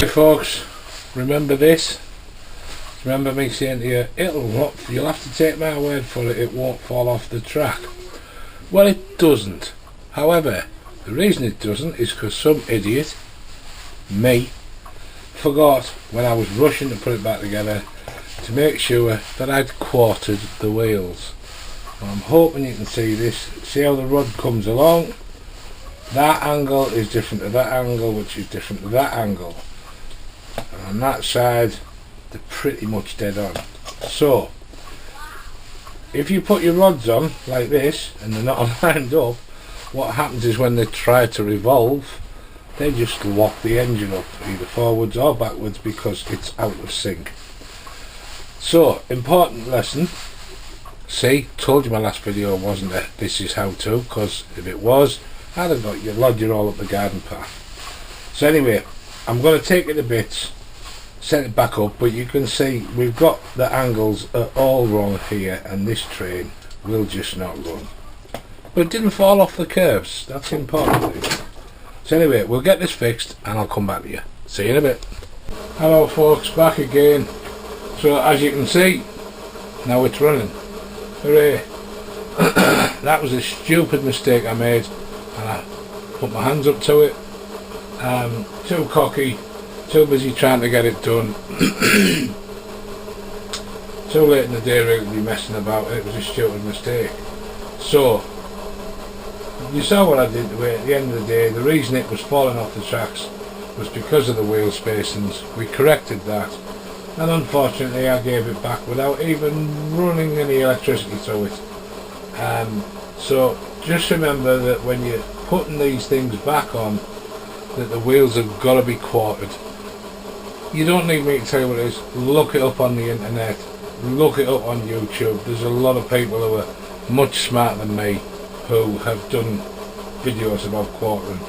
folks, remember this. Remember me saying to you, you'll have to take my word for it, it won't fall off the track. Well, it doesn't. However, the reason it doesn't is because some idiot, me, forgot when I was rushing to put it back together to make sure that I'd quartered the wheels. Well, I'm hoping you can see this. See how the rod comes along? That angle is different to that angle, which is different to that angle. And on that side, they're pretty much dead on. So, if you put your rods on like this and they're not lined up, what happens is when they try to revolve, they just lock the engine up, either forwards or backwards, because it's out of sync. So, important lesson. See, told you my last video wasn't a this is how to, because if it was, I'd have got you lodger all up the garden path. So anyway, I'm going to take it to bits, set it back up, but you can see we've got the angles are all wrong here, and this train will just not run. But it didn't fall off the curves, that's the important thing. So anyway, we'll get this fixed and I'll come back to you. See you in a bit. Hello folks, back again. So as you can see, now it's running. Hooray. That was a stupid mistake I made, and I put my hands up to it. Too cocky, too busy trying to get it done. Too late in the day really to be messing about. It was a stupid mistake. So you saw what I did to it. At the end of the day, the reason it was falling off the tracks was because of the wheel spacings. We corrected that, and unfortunately I gave it back without even running any electricity through it. So just remember that when you're putting these things back on, that the wheels have got to be quartered. You don't need me to tell you what it is. Look it up on the internet, look it up on YouTube. There's a lot of people who are much smarter than me who have done videos about quartering.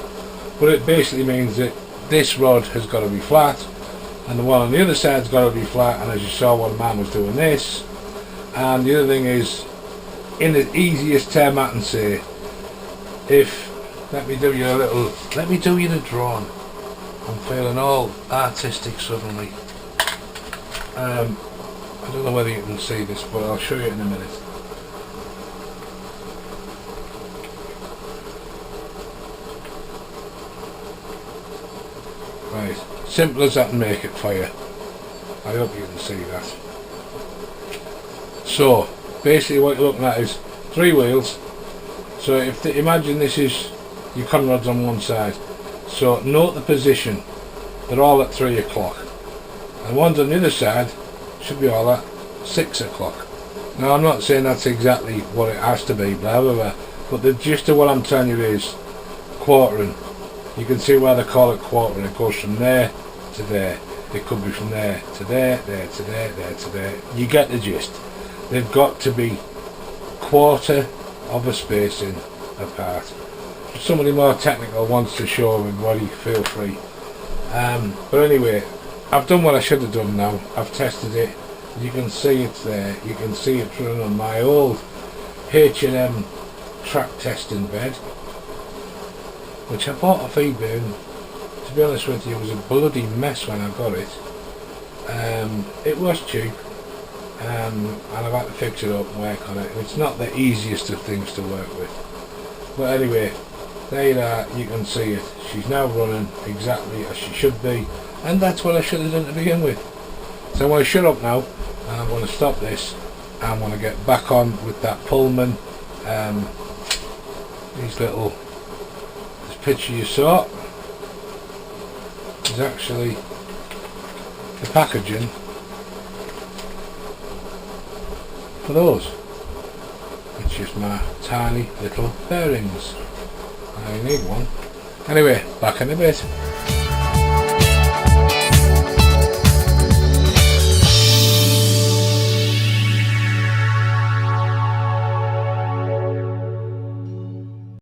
But it basically means that this rod has got to be flat, and the one on the other side's got to be flat, and as you saw one man was doing this. And the other thing is, in the easiest term I can say, let me do you the drawing. I'm feeling all artistic suddenly. I don't know whether you can see this, but I'll show you in a minute. Right, simple as that and make it for you. I hope you can see that. So, basically what you're looking at is 3 wheels. So imagine this is your conrods on one side. So note the position. They're all at 3 o'clock. And ones on the other side should be all at 6 o'clock. Now I'm not saying that's exactly what it has to be, blah blah blah. But the gist of what I'm telling you is quartering. You can see why they call it quartering. It goes from there to there. It could be from there to there, there to there, there to there. You get the gist. They've got to be quarter of a spacing apart. If somebody more technical wants to show everybody, feel free. But anyway, I've done what I should have done now. I've tested it. You can see it's there. You can see it's running on my old H&M track testing bed, which I bought off eBay, and to be honest with you, it was a bloody mess when I got it. It was cheap, and I've had to fix it up and work on it. It's not the easiest of things to work with. But anyway, there you are, you can see it. She's now running exactly as she should be, and that's what I should have done to begin with. So I'm going to shut up now, and I'm going to stop this, and I'm going to get back on with that Pullman. This picture you saw is actually the packaging for those, which is my tiny little bearings. I need one. Anyway, back in a bit.